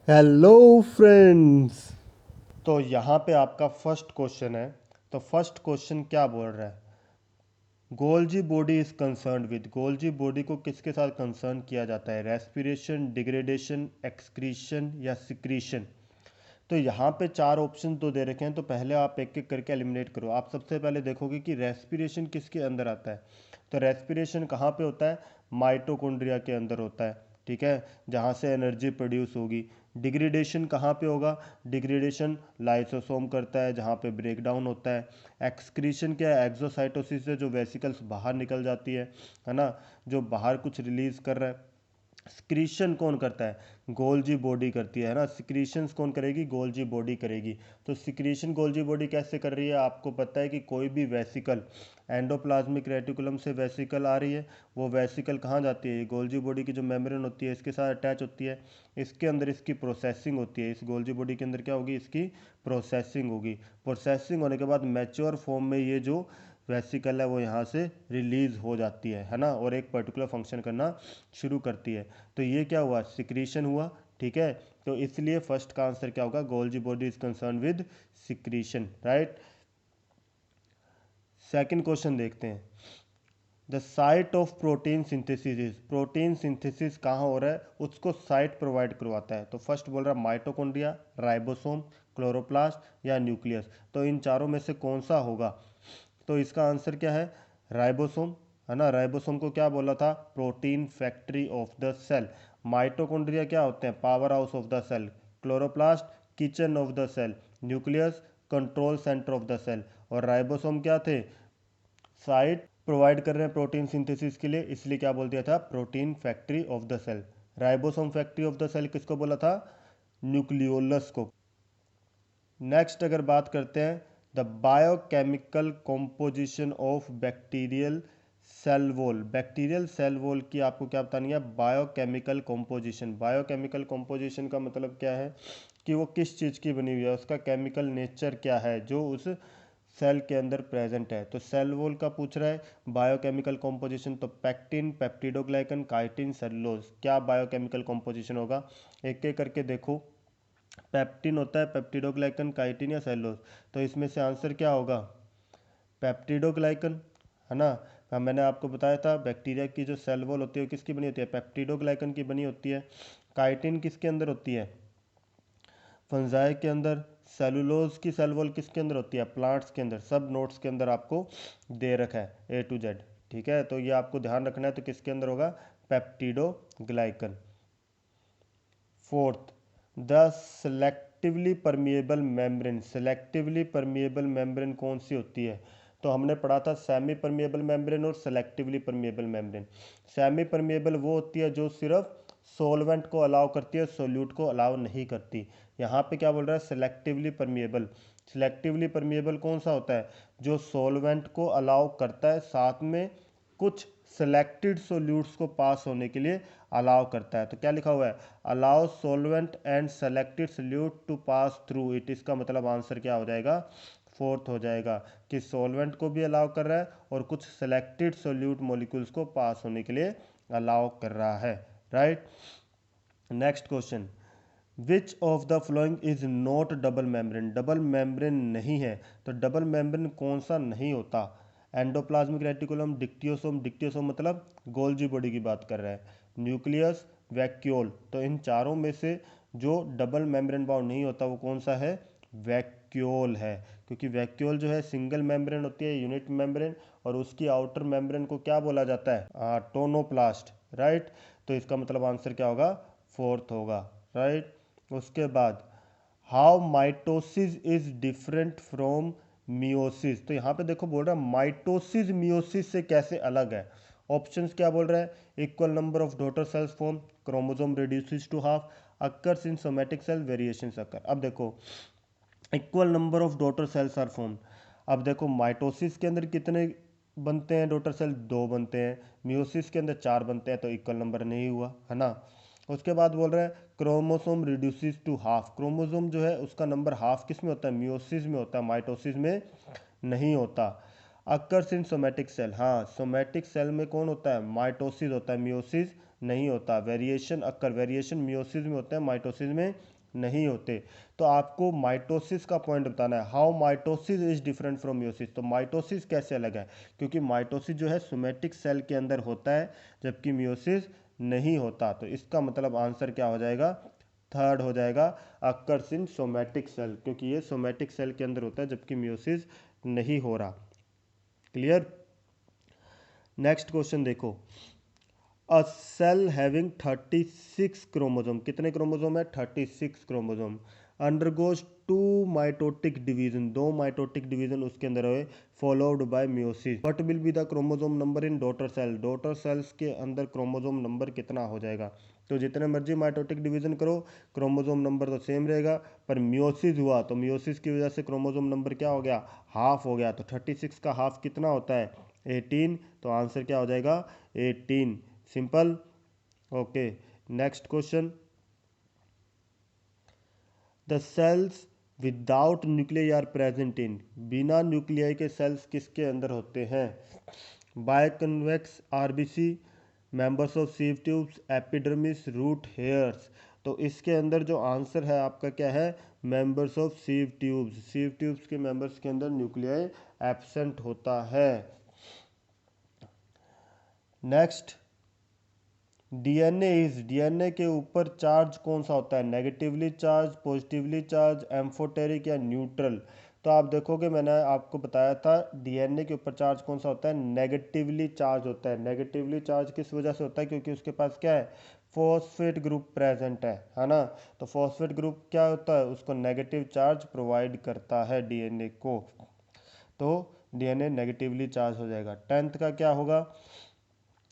Hello friends. तो यहाँ पे आपका फर्स्ट क्वेश्चन है। तो फर्स्ट क्वेश्चन क्या बोल रहा है? Golgi body is concern with, Golgi body को किसके साथ कंसर्न किया जाता है? रेस्पिरेशन, डिग्रेडेशन, एक्सक्रीशन या सिक्रीशन? तो यहाँ पे चार ऑप्शन तो दे रखे हैं, तो पहले आप एक एक करके एलिमिनेट करो। आप सबसे पहले देखोगे कि रेस्पिरेशन किसके अंदर आता है। तो रेस्पिरेशन कहाँ पे होता है? माइटोकॉन्ड्रिया के अंदर होता है, ठीक है, जहाँ से एनर्जी प्रोड्यूस होगी। डिग्रेडेशन कहाँ पे होगा? डिग्रेडेशन लाइसोसोम करता है, जहाँ पे ब्रेक डाउन होता है। एक्सक्रीशन क्या है? एक्सोसाइटोसिस से जो वेसिकल्स बाहर निकल जाती है ना, जो बाहर कुछ रिलीज कर रहा है। सिक्रीशन कौन करता है? गोल्जी बॉडी करती है ना। सिक्रीशंस कौन करेगी? गोल्जी बॉडी करेगी। तो सिक्रीशन गोल्जी बॉडी कैसे कर रही है? आपको पता है कि कोई भी वेसिकल एंडोप्लाज्मिक रेटिकुलम से वेसिकल आ रही है, वो वेसिकल कहाँ जाती है? ये गोल्जी बॉडी की जो मेम्ब्रेन होती है इसके साथ अटैच होती है। इसके अंदर इसकी प्रोसेसिंग होती है। इस गोल्जी बॉडी के अंदर क्या होगी? इसकी प्रोसेसिंग होगी। प्रोसेसिंग होने के बाद मैच्योर फॉर्म में ये जो वेसिकल है वो यहाँ से रिलीज हो जाती है ना, और एक पर्टिकुलर फंक्शन करना शुरू करती है। तो ये क्या हुआ? सिक्रीशन हुआ, ठीक है। तो इसलिए फर्स्ट का आंसर क्या होगा? Golgi body is concern with secretion, right. Second question देखते हैं। The site of protein synthesis is, protein synthesis कहाँ हो रहा है उसको साइट प्रोवाइड करवाता है। तो फर्स्ट बोल रहा है माइटोकॉन्ड्रिया, राइबोसोम, क्लोरोप्लास्ट या न्यूक्लियस। तो इन चारों में से कौन सा होगा? तो इसका आंसर क्या है? राइबोसोम, है ना। राइबोसोम को क्या बोला था? Protein factory of the cell. Mitochondria क्या होते हैं? Power house of the cell. Chloroplast kitchen of the cell. Nucleus control centre of the cell. और राइबोसोम क्या थे? साइट प्रोवाइड कर रहे हैं प्रोटीन सिंथेसिस के लिए, इसलिए क्या बोल दिया था? Protein factory of the cell. Ribosome factory of the cell किसको बोला था? न्यूक्लियोलस को। नेक्स्ट अगर बात करते हैं, the biochemical composition of bacterial cell wall. Bacterial cell wall की आपको क्या बतानी है? Biochemical composition. बायोकेमिकल कॉम्पोजिशन का मतलब क्या है? कि वो किस चीज़ की बनी हुई है, उसका केमिकल नेचर क्या है जो उस सेल के अंदर प्रेजेंट है। तो सेल वॉल का पूछ रहा है बायोकेमिकल कॉम्पोजिशन, तो पैक्टिन, पेप्टिडोग्लाइकन, काइटिन, सेलुलोज। क्या बायोकेमिकल कॉम्पोजिशन होगा? एक एक करके देखो। पेप्टिन होता है, पेप्टिडोग्लाइकन, काइटिन या सेलुलोज। तो इसमें से आंसर क्या होगा? पेप्टिडोग्लाइकन, है ना। मैंने आपको बताया था बैक्टीरिया की जो सेल वॉल होती है वो किसकी बनी होती है? पेप्टिडोग्लाइकन की बनी होती है। काइटिन किसके अंदर होती है? फंजाई के अंदर। सेलुलोज की सेल वॉल किसके अंदर होती है? प्लांट्स के अंदर। सब नोट्स के अंदर आपको दे रखा है A to Z, ठीक है। तो ये आपको ध्यान रखना है। तो किसके अंदर होगा? Peptidoglycan. Fourth, the selectively permeable membrane. Selectively permeable membrane कौन सी होती है? तो हमने पढ़ा था सेमी परमिएबल मेम्ब्रेन और selectively permeable membrane. Semi permeable वो होती है जो सिर्फ सोलवेंट को अलाउ करती है, सोल्यूट को अलाउ नहीं करती। यहाँ पे क्या बोल रहा है? Selectively permeable. सेलेक्टिवली परमिएबल कौन सा होता है? जो सोलवेंट को अलाउ करता है, साथ में कुछ सेलेक्टेड सोल्यूट्स को पास होने के लिए अलाउ करता है। तो क्या लिखा हुआ है? Allow solvent and selected solute to pass through it. इसका मतलब आंसर क्या हो जाएगा? फोर्थ हो जाएगा, कि सोलवेंट को भी अलाउ कर रहा है और कुछ सेलेक्टेड सोल्यूट मॉलिक्यूल्स को पास होने के लिए अलाउ कर रहा है, right. Next question, which of the following is not double membrane. Double membrane नहीं है, तो डबल मेम्ब्रेन कौन सा नहीं होता? Endoplasmic reticulum, dictyosome. डिक्टियोसोम मतलब गोल्जी बॉडी की बात कर रहा है। Nucleus, vacuole. तो इन चारों में से जो डबल मेम्ब्रेन बाउंड नहीं होता वो कौन सा है? वैक्यूल है। क्योंकि वैक्यूल जो है सिंगल मेम्ब्रेन होती है, यूनिट मेम्ब्रेन, और उसकी आउटर मेम्ब्रेन को क्या बोला जाता है? Tonoplast, right. तो इसका मतलब आंसर क्या होगा? फोर्थ होगा, राइट। उसके बाद how mitosis is different from meiosis. तो यहाँ पे देखो बोल रहा है माइटोसिस मियोसिस से कैसे अलग है। ऑप्शंस क्या बोल रहा है? Equal number of daughter cells form, chromosome reduces to half, occurs in somatic cell, variations occur. अब देखो, equal number of daughter cells are form. अब देखो माइटोसिस के अंदर कितने बनते हैं डॉटर सेल? दो बनते हैं। मियोसिस के अंदर चार बनते हैं, तो इक्वल नंबर नहीं हुआ, है ना। उसके बाद बोल रहे हैं chromosome reduces to half. Chromosome जो है उसका नंबर हाफ किस में होता है? मियोसिस में होता है, माइटोसिस में नहीं होता। अक्कर्स इन सोमेटिक सेल, हाँ सोमेटिक सेल में कौन होता है? माइटोसिस होता है, मियोसिस नहीं होता। वेरिएशन अक्कर, वेरिएशन मियोसिस में होता है, माइटोसिस में नहीं होते। तो आपको माइटोसिस का पॉइंट बताना है, how mitosis is different from meiosis. तो माइटोसिस कैसे अलग है, क्योंकि माइटोसिस जो है सोमेटिक सेल के अंदर होता है जबकि मियोसिस नहीं होता। तो इसका मतलब आंसर क्या हो जाएगा, थर्ड हो जाएगा, अकर्स इन सोमेटिक सेल, क्योंकि ये सोमेटिक सेल के अंदर होता है जबकि मियोसिस नहीं हो रहा। क्लियर। नेक्स्ट क्वेश्चन देखो, अ सेल हैविंग 36 क्रोमोसोम, कितने क्रोमोसोम है, 36 chromosome, undergoes 2 mitotic division, 2 mitotic division उसके अंदर हुए, followed by meiosis. What will be the chromosome number in daughter cell, daughter cells के अंदर क्रोमोसोम नंबर कितना हो जाएगा। तो जितने मर्जी माइटोटिक डिवीजन करो क्रोमोसोम नंबर तो सेम रहेगा, पर मियोसिस हुआ तो मियोसिस की वजह से क्रोमोसोम नंबर क्या हो गया, हाफ हो गया। तो 36 का हाफ कितना होता है, 18। तो आंसर क्या हो जाएगा, 18। Simple. Okay, next question, the cells without nuclei are present in, बिना न्यूक्लियाई के सेल्स किसके अंदर होते हैं, biconvex RBC, members of sieve tubes, epidermis, root hairs. तो इसके अंदर जो आंसर है आपका क्या है, members of sieve tubes. Sieve tubes के मेंबर्स के अंदर न्यूक्लियाई एब्सेंट होता है। नेक्स्ट, डीएनए इज, डीएनए के ऊपर चार्ज कौन सा होता है, negatively charge, positively charge, amphoteric या न्यूट्रल। तो आप देखोगे मैंने आपको बताया था डीएनए के ऊपर चार्ज कौन सा होता है, नेगेटिवली चार्ज होता है। नेगेटिवली चार्ज किस वजह से होता है, क्योंकि उसके पास क्या है, फॉस्फेट ग्रुप प्रेजेंट है ना। तो फॉस्फेट ग्रुप क्या होता है, उसको नेगेटिव चार्ज प्रोवाइड करता है डीएनए को, तो डीएनए नेगेटिवली चार्ज हो जाएगा। 10th का क्या होगा,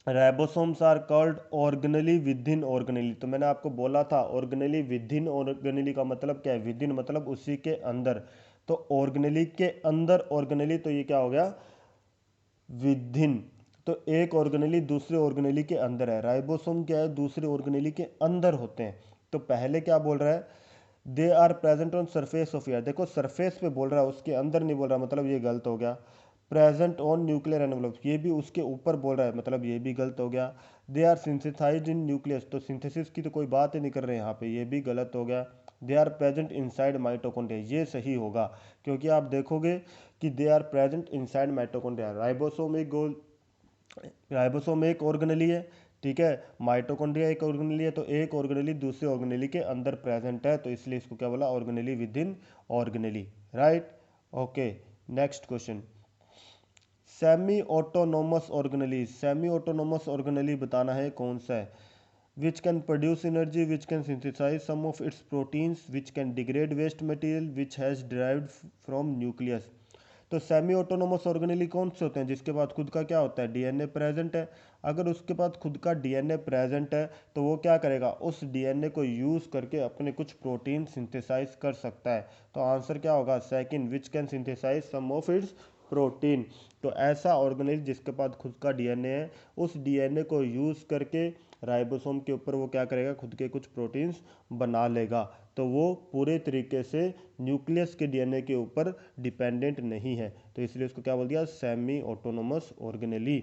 ribosomes are called organelle within organelle. तो मैंने आपको बोला था ऑर्गेनली विद इन ऑर्गेनली का मतलब क्या है, विद इन मतलब उसी के अंदर। तो ऑर्गेनली के अंदर ऑर्गेनली, तो ये क्या हो गया, विद इन। तो एक ऑर्गेनली दूसरे ऑर्गेनली के अंदर है, राइबोसोम क्या है, दूसरे ऑर्गेनली के अंदर होते हैं। तो पहले क्या बोल रहा है, they are present on surface of air, देखो सरफेस पे बोल रहा है उसके अंदर नहीं बोल रहा, मतलब ये गलत हो गया। प्रेजेंट ऑन न्यूक्लियर एनवलप, ये भी उसके ऊपर बोल रहा है, मतलब ये भी गलत हो गया। They are synthesize in nucleus, तो सिंथेसिस की तो कोई बात ही नहीं कर रहे हैं यहाँ पे, ये भी गलत हो गया। They are present inside mitochondria, ये सही होगा, क्योंकि आप देखोगे कि they are present inside mitochondria. Ribosome एक ऑर्गेनली है, ठीक है, माइटोकॉन्ड्रिया एक ऑर्गेनली है, तो एक ऑर्गेनली दूसरे ऑर्गेनली के अंदर प्रेजेंट है, तो इसलिए इसको क्या बोला, organelle within organelle, right. Okay, next question, semi autonomous organelle, semi autonomous organelle बताना है कौन सा है, which can produce energy, which can synthesize some of its proteins, which can degrade waste material, which has derived from nucleus। तो semi autonomous organelle कौन से होते हैं, जिसके पास खुद का क्या होता है, डीएनए प्रेजेंट है। अगर उसके पास खुद का डीएनए प्रेजेंट है तो वो क्या करेगा, उस डीएनए को यूज़ करके अपने कुछ प्रोटीन सिंथेसाइज कर सकता है। तो आंसर क्या होगा, second, which can synthesize some of its protein. तो ऐसा ऑर्गेनेल जिसके पास खुद का डीएनए है, उस डीएनए को यूज़ करके राइबोसोम के ऊपर वो क्या करेगा, खुद के कुछ प्रोटीन्स बना लेगा। तो वो पूरे तरीके से न्यूक्लियस के डीएनए के ऊपर डिपेंडेंट नहीं है, तो इसलिए उसको क्या बोल दिया, semi autonomous organelle.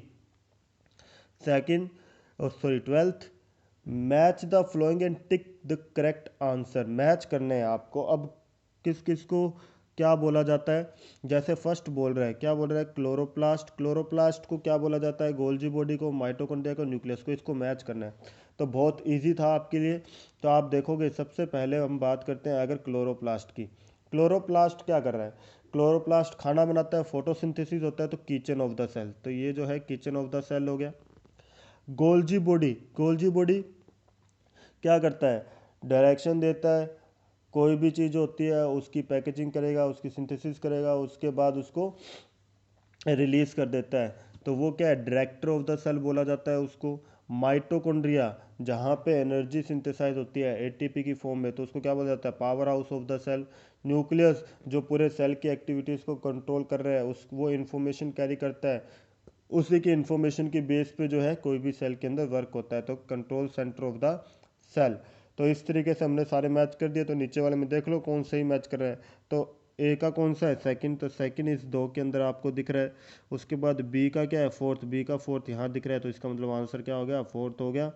Second, sorry 12th, match the flowing and tick the correct answer, match करने हैं आपको। अब किस किस को क्या बोला जाता है, जैसे फर्स्ट बोल रहा है, क्या बोल रहा है, क्लोरोप्लास्ट, क्लोरोप्लास्ट को क्या बोला जाता है, गोल्जी बॉडी को, माइटोकॉन्ड्रिया को, न्यूक्लियस को, इसको मैच करना है। तो बहुत इजी था आपके लिए। तो आप देखोगे सबसे पहले हम बात करते हैं अगर क्लोरोप्लास्ट की। क्लोरोप्लास्ट क्या कर रहा है, क्लोरोप्लास्ट खाना बनाता है, फोटोसिंथेसिस होता है, तो किचन ऑफ द सेल, तो ये जो है किचन ऑफ द सेल हो गया। गोल्जी बॉडी, गोल्जी बॉडी क्या करता है, डायरेक्शन देता है, कोई भी चीज़ होती है उसकी पैकेजिंग करेगा, उसकी सिंथेसिस करेगा, उसके बाद उसको रिलीज कर देता है, तो वो क्या है, डायरेक्टर ऑफ द सेल बोला जाता है उसको। माइटोकॉन्ड्रिया जहाँ पे एनर्जी सिंथेसाइज होती है एटीपी की फॉर्म में, तो उसको क्या बोला जाता है, power house of the cell. Nucleus जो पूरे सेल की एक्टिविटीज़ को कंट्रोल कर रहा है, उस वो इन्फॉर्मेशन कैरी करता है, उसी के इन्फॉर्मेशन की बेस पे जो है कोई भी सेल के अंदर वर्क होता है, तो control centre of the cell. तो इस तरीके से हमने सारे मैच कर दिए, तो नीचे वाले में देख लो कौन सही मैच कर रहा है। तो ए का कौन सा है, सेकंड, तो सेकंड इस दो के अंदर आपको दिख रहा है। उसके बाद बी का क्या है, फोर्थ, बी का फोर्थ यहाँ दिख रहा है, तो इसका मतलब आंसर क्या हो गया, फोर्थ हो गया।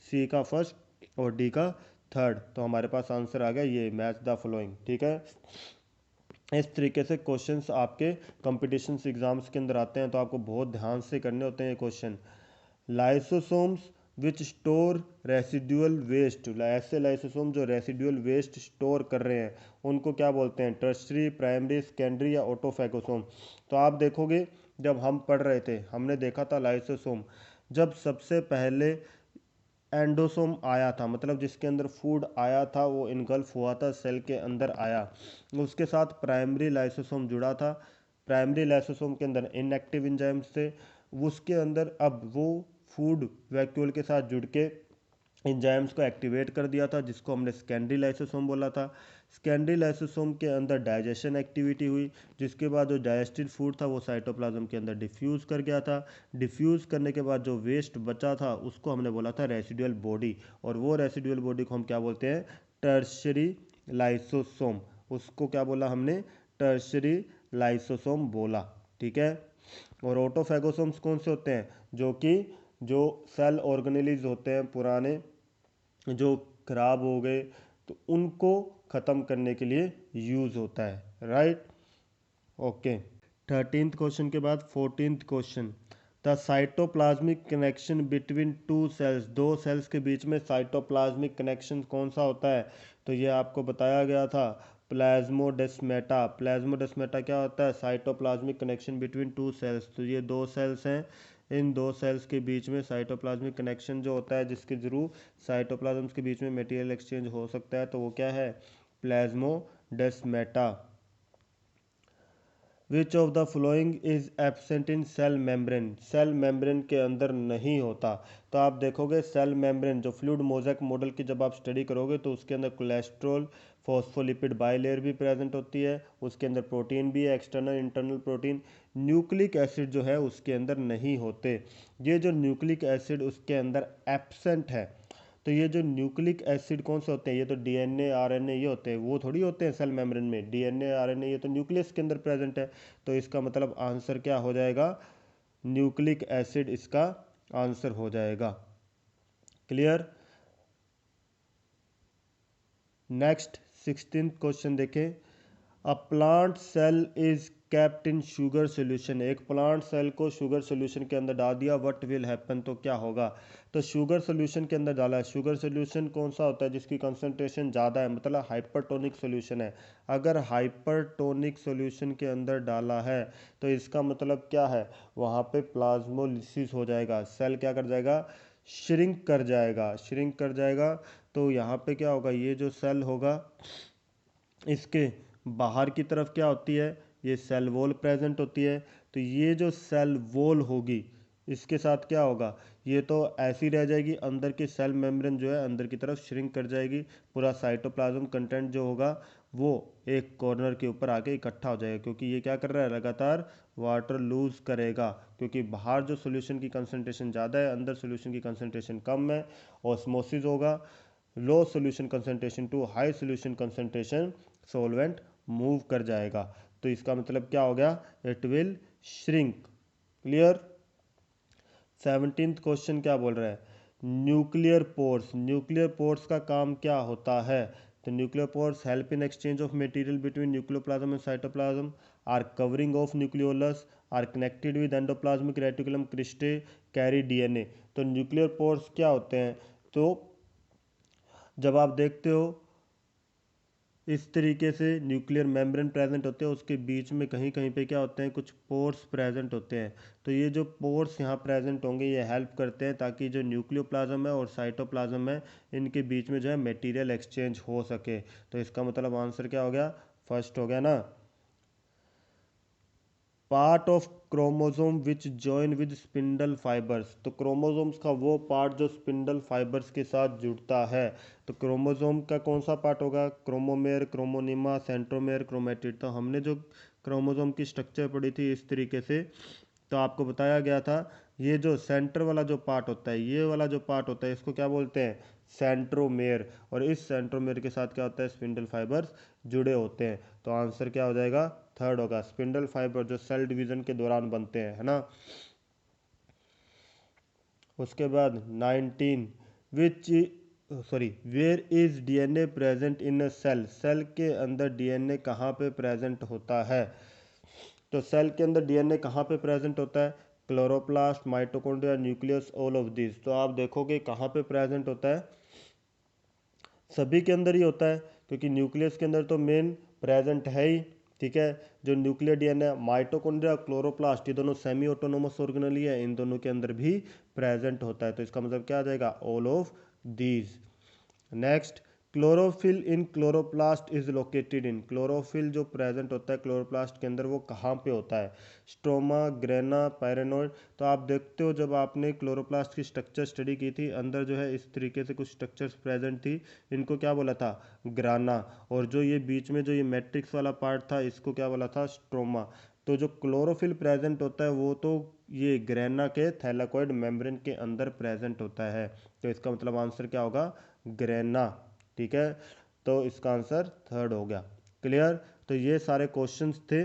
सी का फर्स्ट और डी का थर्ड। तो हमारे पास आंसर आ गया ये, मैच द फॉलोइंग। ठीक है, इस तरीके से क्वेश्चंस आपके कंपटीशन एग्जाम्स के अंदर आते हैं, तो आपको बहुत ध्यान से करने होते हैं ये question. Lysosomes which store residual waste, ऐसे लाइसोसोम जो रेसिडुअल वेस्ट स्टोर कर रहे हैं उनको क्या बोलते हैं, टर्शरी, प्राइमरी, सेकेंडरी या ऑटोफैगोसोम। तो आप देखोगे जब हम पढ़ रहे थे हमने देखा था लाइसोसोम, जब सबसे पहले एंडोसोम आया था, मतलब जिसके अंदर फूड आया था वो इनगल्फ हुआ था, सेल के अंदर आया, उसके साथ प्राइमरी लाइसोसोम जुड़ा था। प्राइमरी लाइसोसोम के अंदर इनएक्टिव एंजाइम्स थे, उसके अंदर अब वो फूड वैक्यूल के साथ जुड़ के एंजाइम्स को एक्टिवेट कर दिया था, जिसको हमने सेकेंडरी लाइसोसोम बोला था। सेकेंडरी लाइसोसोम के अंदर डाइजेशन एक्टिविटी हुई, जिसके बाद जो डाइजेस्टेड फूड था वो साइटोप्लाज्म के अंदर डिफ्यूज़ कर गया था। डिफ्यूज़ करने के बाद जो वेस्ट बचा था उसको हमने बोला था रेसिडुअल बॉडी, और वो रेसिडुअल बॉडी को हम क्या बोलते हैं, टर्शरी लाइसोसोम। उसको क्या बोला हमने, टर्शरी लाइसोसोम बोला। ठीक है, और ऑटोफैगोसोम्स कौन से होते हैं, जो सेल ऑर्गेनेलिज होते हैं पुराने जो खराब हो गए, तो उनको ख़त्म करने के लिए यूज़ होता है। Right, okay. 13th क्वेश्चन के बाद 14th question, the cytoplasmic connection between two cells, दो सेल्स के बीच में साइटोप्लाज्मिक कनेक्शन कौन सा होता है, तो ये आपको बताया गया था, प्लाज्मोडेस्माटा। प्लाज्मोडेस्माटा क्या होता है, cytoplasmic connection between two cells. तो ये दो सेल्स हैं, इन दो सेल्स के बीच में साइटोप्लाज्मिक कनेक्शन जो होता है, जिसके थ्रू साइटोप्लाज्म्स के बीच में मटेरियल एक्सचेंज हो सकता है, तो वो क्या है, plasmodesmata. Which of the following is absent in cell membrane, cell membrane के अंदर नहीं होता। तो आप देखोगे सेल मेम्ब्रेन जो फ्लूइड मोज़ेक मॉडल की जब आप स्टडी करोगे तो उसके अंदर कोलेस्ट्रॉल, फॉस्फोलिपिड बाइलेयर भी प्रेजेंट होती है, उसके अंदर प्रोटीन भी है, external internal protein. Nucleic acid जो है उसके अंदर नहीं होते। ये जो न्यूक्लिक एसिड उसके अंदर एब्सेंट है, तो ये जो न्यूक्लिक एसिड कौन से होते हैं, ये तो डीएनए आरएनए ये होते हैं, वो थोड़ी होते हैं सेल मेम्ब्रेन में। डीएनए आरएनए ये तो न्यूक्लियस के अंदर प्रेजेंट है, तो इसका मतलब आंसर क्या हो जाएगा, न्यूक्लिक एसिड इसका आंसर हो जाएगा। क्लियर। नेक्स्ट 16th क्वेश्चन देखें, a plant cell is kept in sugar solution, एक प्लांट सेल को शुगर सोल्यूशन के अंदर डाल दिया, व्हाट विल हैपन, तो क्या होगा। तो शुगर सोल्यूशन के अंदर डाला है, शुगर सोल्यूशन कौन सा होता है, जिसकी कंसंट्रेशन ज़्यादा है, मतलब हाइपरटोनिक सोल्यूशन है। अगर हाइपरटोनिक सोल्यूशन के अंदर डाला है तो इसका मतलब क्या है, वहाँ पे प्लाज्मोलिसिस हो जाएगा, सेल क्या कर जाएगा, श्रिंक कर जाएगा, श्रिंक कर जाएगा। तो यहाँ पे क्या होगा, ये जो सेल होगा इसके बाहर की तरफ क्या होती है, ये सेल वॉल प्रेजेंट होती है। तो ये जो सेल वॉल होगी इसके साथ क्या होगा, ये तो ऐसी रह जाएगी, अंदर की सेल मेम्ब्रेन जो है अंदर की तरफ श्रिंक कर जाएगी, पूरा साइटोप्लाज्म कंटेंट जो होगा वो एक कॉर्नर के ऊपर आके इकट्ठा हो जाएगा, क्योंकि ये क्या कर रहा है, लगातार वाटर लूज करेगा, क्योंकि बाहर जो सोल्यूशन की कंसंट्रेशन ज़्यादा है, अंदर सोल्यूशन की कंसंट्रेशन कम है, ऑस्मोसिस होगा, low solution concentration to high solution concentration, solvent move कर जाएगा। तो इसका मतलब क्या हो गया, it will shrink. Clear. 17th question क्या बोल रहा है, न्यूक्लियर पोर्स, न्यूक्लियर पोर्स का काम क्या होता है। तो nuclear pores help in exchange of material between nucleoplasm and cytoplasm, are covering of nucleolus, are connected with endoplasmic reticulum, cristae, carry DNA. तो न्यूक्लियर पोर्स क्या होते हैं, तो जब आप देखते हो इस तरीके से न्यूक्लियर मेम्ब्रेन प्रेजेंट होते हैं, उसके बीच में कहीं कहीं पे क्या होते हैं, कुछ पोर्स प्रेजेंट होते हैं। तो ये जो पोर्स यहाँ प्रेजेंट होंगे ये हेल्प करते हैं ताकि जो न्यूक्लियोप्लाज्म है और साइटोप्लाज्म है इनके बीच में जो है मटेरियल एक्सचेंज हो सके। तो इसका मतलब आंसर क्या हो गया, फर्स्ट हो गया ना। Part of chromosome which join with spindle fibres, तो क्रोमोसोम्स का वो पार्ट जो स्पिंडल फाइबर्स के साथ जुड़ता है। तो क्रोमोसोम का कौन सा पार्ट होगा, क्रोमोमेर, क्रोमोनिमा, सेंट्रोमेर, क्रोमेटिड। तो हमने जो क्रोमोसोम की स्ट्रक्चर पढ़ी थी इस तरीके से, तो आपको बताया गया था ये जो सेंटर वाला जो पार्ट होता है, ये वाला जो पार्ट होता है इसको क्या बोलते हैं, सेंट्रोमेर। और इस सेंट्रोमेर के साथ क्या होता है, स्पिंडल फाइबर्स जुड़े होते हैं। तो आंसर क्या हो जाएगा, थर्ड होगा, स्पिंडल फाइबर जो सेल डिवीजन के दौरान बनते हैं, है ना। उसके बाद 19, which sorry, where is DNA present in a cell, cell के अंदर डीएनए कहाँ पे प्रेजेंट होता है। तो सेल के अंदर डीएनए कहाँ पे प्रेजेंट होता है, chloroplast, mitochondria, nucleus, all of this. तो आप देखोगे कहाँ पे प्रेजेंट होता है, सभी के अंदर ही होता है, क्योंकि न्यूक्लियस के अंदर तो मेन प्रेजेंट है ही। ठीक है, जो न्यूक्लियर डीएनए, माइटोकॉन्ड्रिया, क्लोरोप्लास्ट, ये दोनों सेमी ऑटोनोमस ऑर्गेनेल है, इन दोनों के अंदर भी प्रेजेंट होता है। तो इसका मतलब क्या आ जाएगा, all of these. Next, chlorophyll in chloroplast is located in, chlorophyll जो प्रेजेंट होता है क्लोरोप्लास्ट के अंदर वो कहाँ पे होता है, स्ट्रोमा, ग्रेना, पैरानोइड। तो आप देखते हो जब आपने क्लोरोप्लास्ट की स्ट्रक्चर स्टडी की थी, अंदर जो है इस तरीके से कुछ स्ट्रक्चर्स प्रेजेंट थी, इनको क्या बोला था, ग्राना। और जो ये बीच में जो ये मैट्रिक्स वाला पार्ट था, इसको क्या बोला था, स्ट्रोमा। तो जो क्लोरोफिल प्रेजेंट होता है वो तो ये ग्रेना के थैलाकोइड मेम्ब्रेन के अंदर प्रेजेंट होता है। तो इसका मतलब आंसर क्या होगा, ग्रेना। ठीक है, तो इसका आंसर थर्ड हो गया। क्लियर। तो ये सारे क्वेश्चंस थे।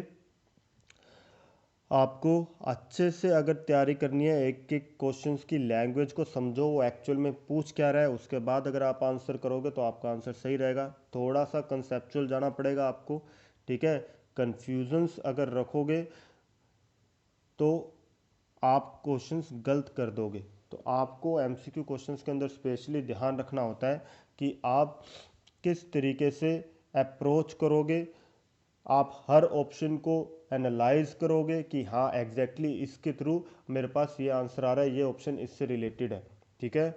आपको अच्छे से अगर तैयारी करनी है, एक एक क्वेश्चंस की लैंग्वेज को समझो, वो एक्चुअल में पूछ क्या रहा है, उसके बाद अगर आप आंसर करोगे तो आपका आंसर सही रहेगा। थोड़ा सा कंसेप्चुअल जाना पड़ेगा आपको। ठीक है, कंफ्यूजन्स अगर रखोगे तो आप क्वेश्चंस गलत कर दोगे। तो आपको एमसीक्यू क्वेश्चंस के अंदर स्पेशली ध्यान रखना होता है कि आप किस तरीके से अप्रोच करोगे। आप हर ऑप्शन को एनालाइज करोगे कि हाँ एग्जैक्टली इसके थ्रू मेरे पास ये आंसर आ रहा है, ये ऑप्शन इससे रिलेटेड है। ठीक है,